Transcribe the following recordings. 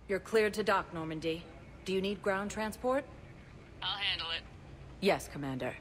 You're cleared to dock, Normandy. Do you need ground transport? I'll handle it. Yes, Commander.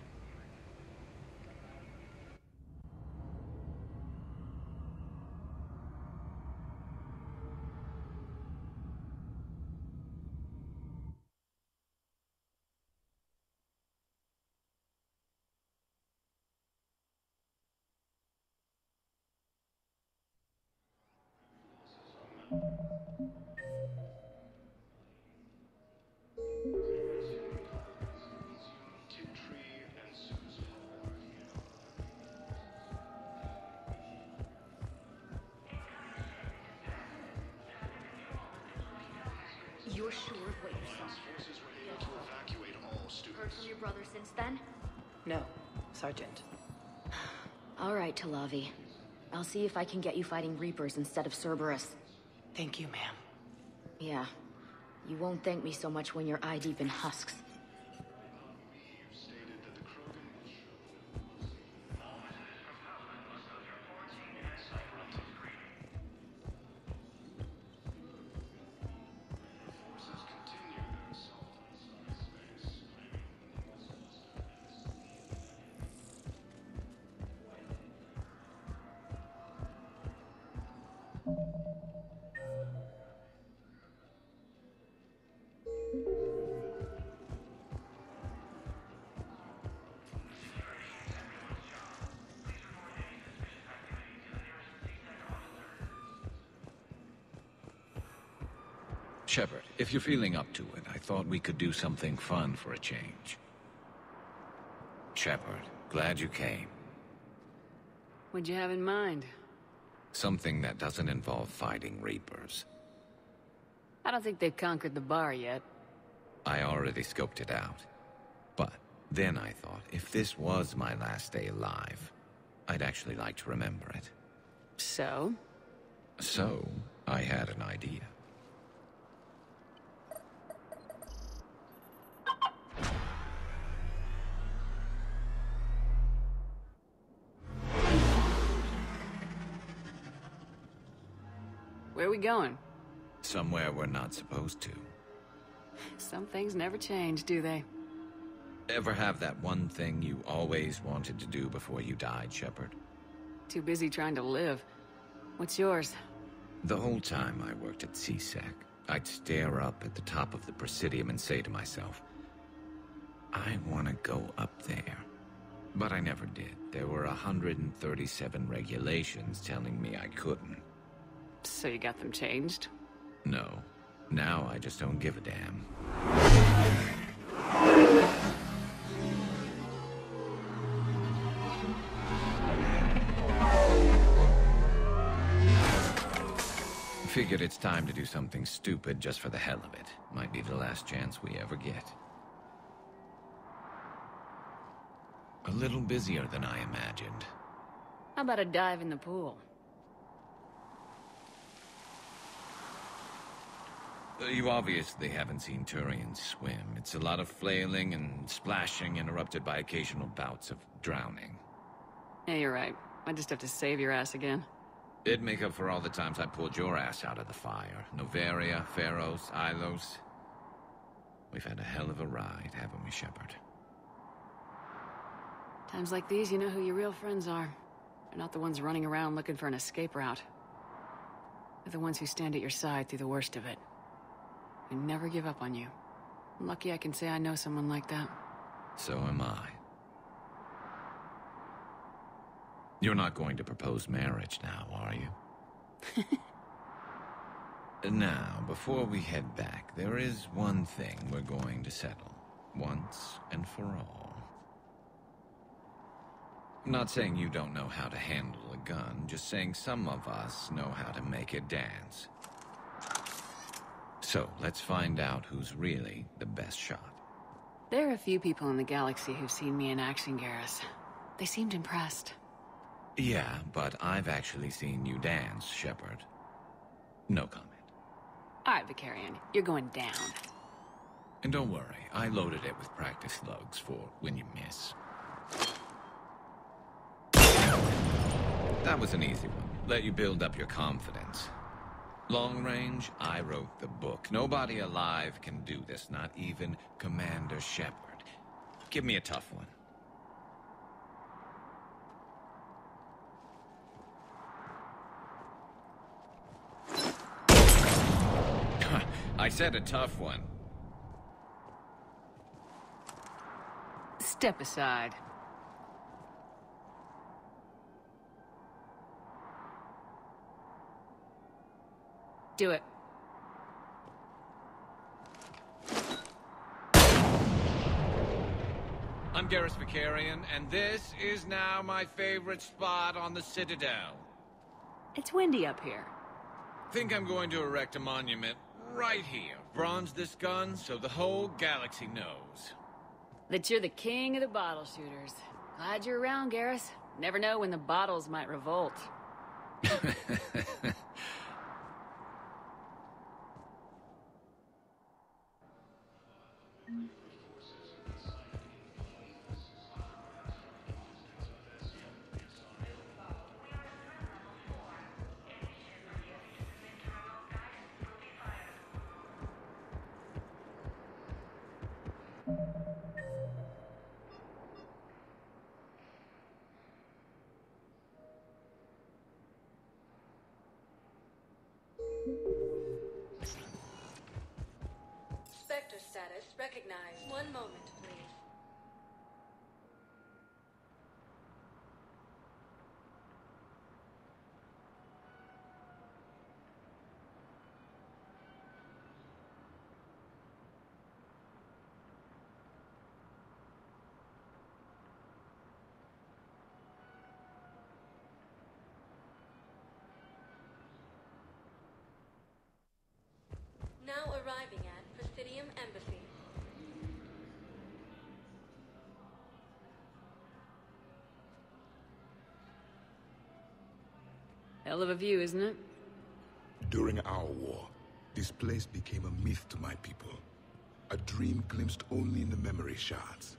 You're sure of what you saw? Forces were able to evacuate all students. Heard from your brother since then? No, Sergeant. All right, Talavi. I'll see if I can get you fighting Reapers instead of Cerberus. Thank you, ma'am. Yeah. You won't thank me so much when you're eye-deep in husks. Stated that the Krogan forces continue their assault on space. Shepard, if you're feeling up to it, I thought we could do something fun for a change. Shepard, glad you came. What'd you have in mind? Something that doesn't involve fighting Reapers. I don't think they've conquered the bar yet. I already scoped it out. But then I thought, if this was my last day alive, I'd actually like to remember it. So? So, I had an idea. Where are we going? Somewhere we're not supposed to. Some things never change, do they? Ever have that one thing you always wanted to do before you died, Shepard? Too busy trying to live. What's yours? The whole time I worked at CSEC, I'd stare up at the top of the Presidium and say to myself, I want to go up there. But I never did. There were 137 regulations telling me I couldn't. So you got them changed? No. Now I just don't give a damn. Figured it's time to do something stupid just for the hell of it. Might be the last chance we ever get. A little busier than I imagined. How about a dive in the pool? You obviously haven't seen Turians swim. It's a lot of flailing and splashing, interrupted by occasional bouts of drowning. Yeah, you're right. I just have to save your ass again. It'd make up for all the times I pulled your ass out of the fire. Noveria, Pharos, Ilos. We've had a hell of a ride, haven't we, Shepard? Times like these, you know who your real friends are. They're not the ones running around looking for an escape route. They're the ones who stand at your side through the worst of it. They never give up on you. I'm lucky I can say I know someone like that. So am I. You're not going to propose marriage now, are you? Now, before we head back, there is one thing we're going to settle. Once and for all. I'm not saying you don't know how to handle a gun, just saying some of us know how to make it dance. So, let's find out who's really the best shot. There are a few people in the galaxy who've seen me in action, Garrus. They seemed impressed. Yeah, but I've actually seen you dance, Shepard. No comment. All right, Vicarian, you're going down. And don't worry, I loaded it with practice slugs for when you miss. That was an easy one. Let you build up your confidence. Long range, I wrote the book. Nobody alive can do this, not even Commander Shepard. Give me a tough one. I said a tough one. Step aside. Do it. I'm Garrus Vicarian, and this is now my favorite spot on the Citadel. It's windy up here. Think I'm going to erect a monument right here. Bronze this gun so the whole galaxy knows. That you're the king of the bottle shooters. Glad you're around, Garrus. Never know when the bottles might revolt. Spectre status recognized. One moment, please. Now arriving at Presidium Embassy. Hell of a view, isn't it? During our war, this place became a myth to my people. A dream glimpsed only in the memory shards.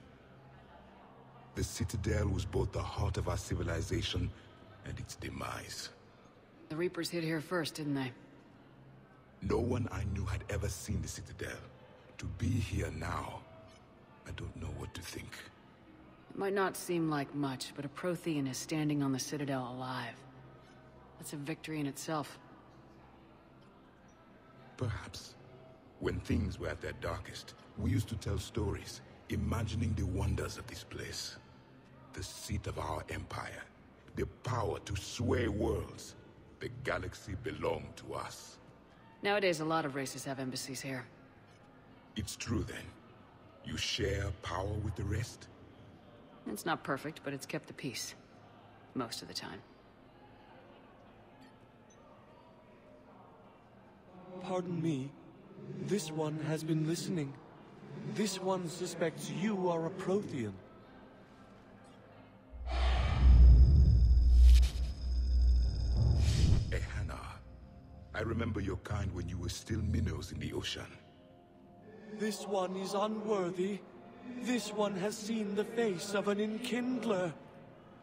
The Citadel was both the heart of our civilization and its demise. The Reapers hit here first, didn't they? No one I knew had ever seen the Citadel. To be here now, I don't know what to think. It might not seem like much, but a Prothean is standing on the Citadel alive. That's a victory in itself. Perhaps. When things were at their darkest, we used to tell stories, imagining the wonders of this place. The seat of our empire. The power to sway worlds. The galaxy belonged to us. Nowadays, a lot of races have embassies here. It's true then. You share power with the rest? It's not perfect, but it's kept the peace. Most of the time. Pardon me. This one has been listening. This one suspects you are a Prothean. Ehana. I remember your kind when you were still minnows in the ocean. This one is unworthy. This one has seen the face of an enkindler.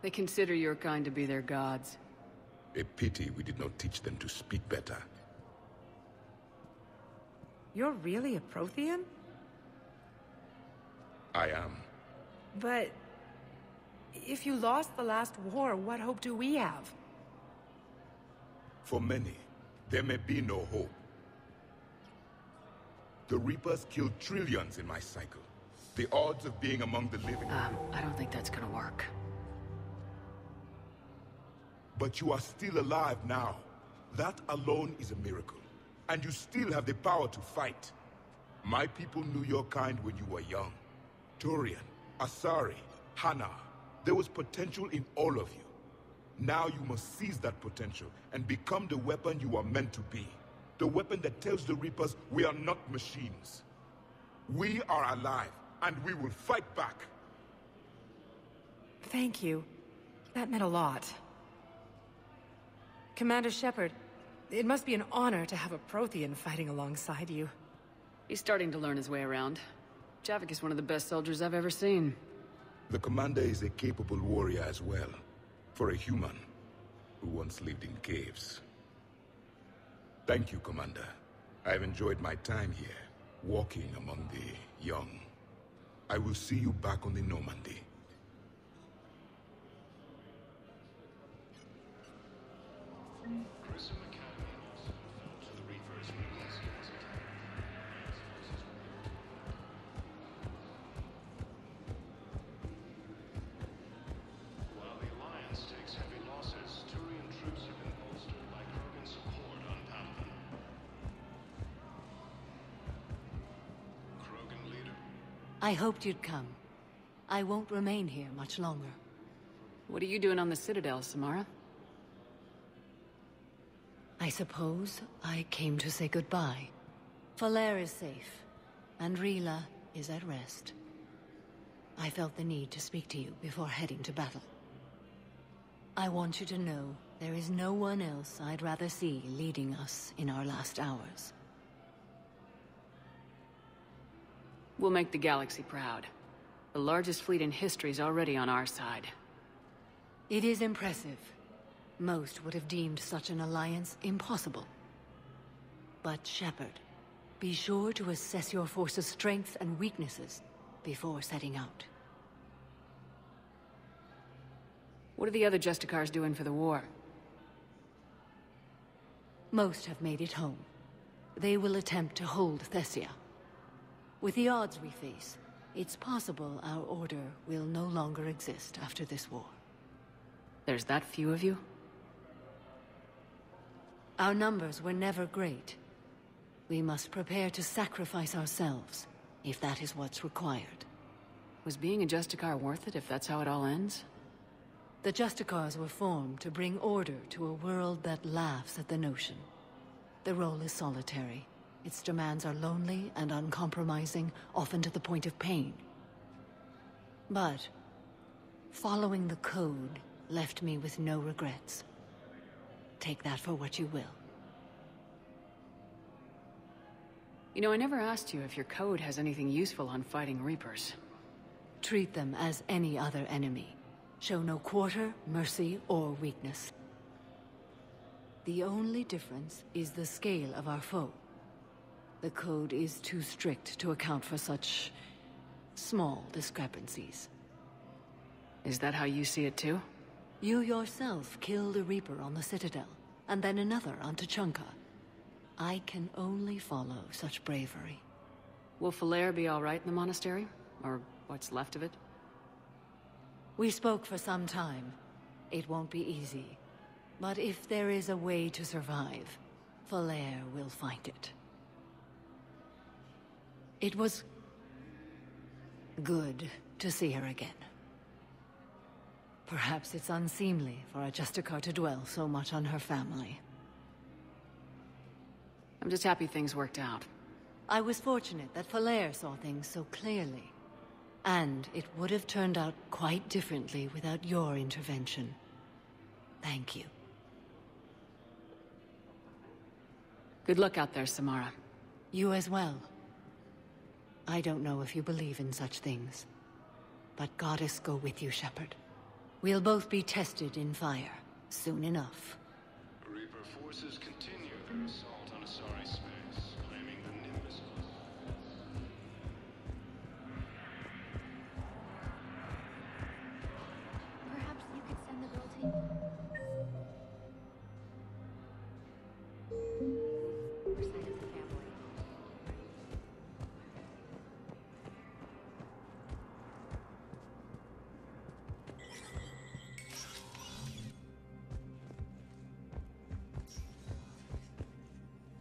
They consider your kind to be their gods. A pity we did not teach them to speak better. You're really a Prothean? I am. But... if you lost the last war, what hope do we have? For many, there may be no hope. The Reapers killed trillions in my cycle. The odds of being among the living... I don't think that's gonna work. But you are still alive now. That alone is a miracle. And you still have the power to fight. My people knew your kind when you were young. Turian, Asari, Hana. There was potential in all of you. Now you must seize that potential and become the weapon you are meant to be. The weapon that tells the Reapers we are not machines. We are alive, and we will fight back. Thank you. That meant a lot. Commander Shepard, it must be an honor to have a Prothean fighting alongside you. He's starting to learn his way around. Javik is one of the best soldiers I've ever seen. The commander is a capable warrior as well. For a human who once lived in caves. Thank you, Commander. I've enjoyed my time here, walking among the young. I will see you back on the Normandy. Grissom Academy also fell to the Reapers when Wesley was attacked. While the Alliance takes heavy losses, Turian troops have been bolstered by Krogan support on Palaven. Krogan leader. I hoped you'd come. I won't remain here much longer. What are you doing on the Citadel, Samara? I suppose I came to say goodbye. Falere is safe, and Rila is at rest. I felt the need to speak to you before heading to battle. I want you to know there is no one else I'd rather see leading us in our last hours. We'll make the galaxy proud. The largest fleet in history is already on our side. It is impressive. Most would have deemed such an alliance impossible. But Shepard, be sure to assess your force's strengths and weaknesses before setting out. What are the other Justicars doing for the war? Most have made it home. They will attempt to hold Thessia. With the odds we face, it's possible our order will no longer exist after this war. There's that few of you? Our numbers were never great. We must prepare to sacrifice ourselves, if that is what's required. Was being a Justicar worth it if that's how it all ends? The Justicars were formed to bring order to a world that laughs at the notion. The role is solitary. Its demands are lonely and uncompromising, often to the point of pain. But following the code left me with no regrets. Take that for what you will. You know, I never asked you if your code has anything useful on fighting Reapers. Treat them as any other enemy. Show no quarter, mercy, or weakness. The only difference is the scale of our foe. The code is too strict to account for such small discrepancies. Is that how you see it too? You yourself killed a Reaper on the Citadel, and then another on Tuchanka. I can only follow such bravery. Will Falere be all right in the monastery? Or what's left of it? We spoke for some time. It won't be easy. But if there is a way to survive, Falere will find it. It was good to see her again. Perhaps it's unseemly for a Justicar to dwell so much on her family. I'm just happy things worked out. I was fortunate that Falere saw things so clearly. And it would have turned out quite differently without your intervention. Thank you. Good luck out there, Samara. You as well. I don't know if you believe in such things, but Goddess go with you, Shepard. We'll both be tested in fire, soon enough. Reaper forces continue their assault on Asari space, claiming the Nimbus. Perhaps you could send the girl to you? Her side of the family.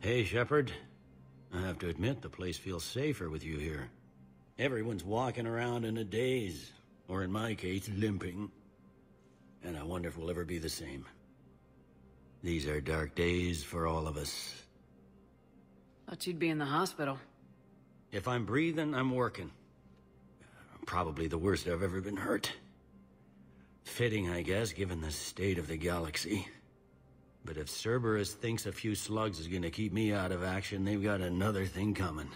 Hey, Shepard. I have to admit, the place feels safer with you here. Everyone's walking around in a daze, or in my case, limping. And I wonder if we'll ever be the same. These are dark days for all of us. Thought you'd be in the hospital. If I'm breathing, I'm working. Probably the worst I've ever been hurt. Fitting, I guess, given the state of the galaxy. But if Cerberus thinks a few slugs is gonna keep me out of action, they've got another thing coming.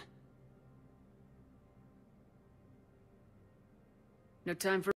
No time for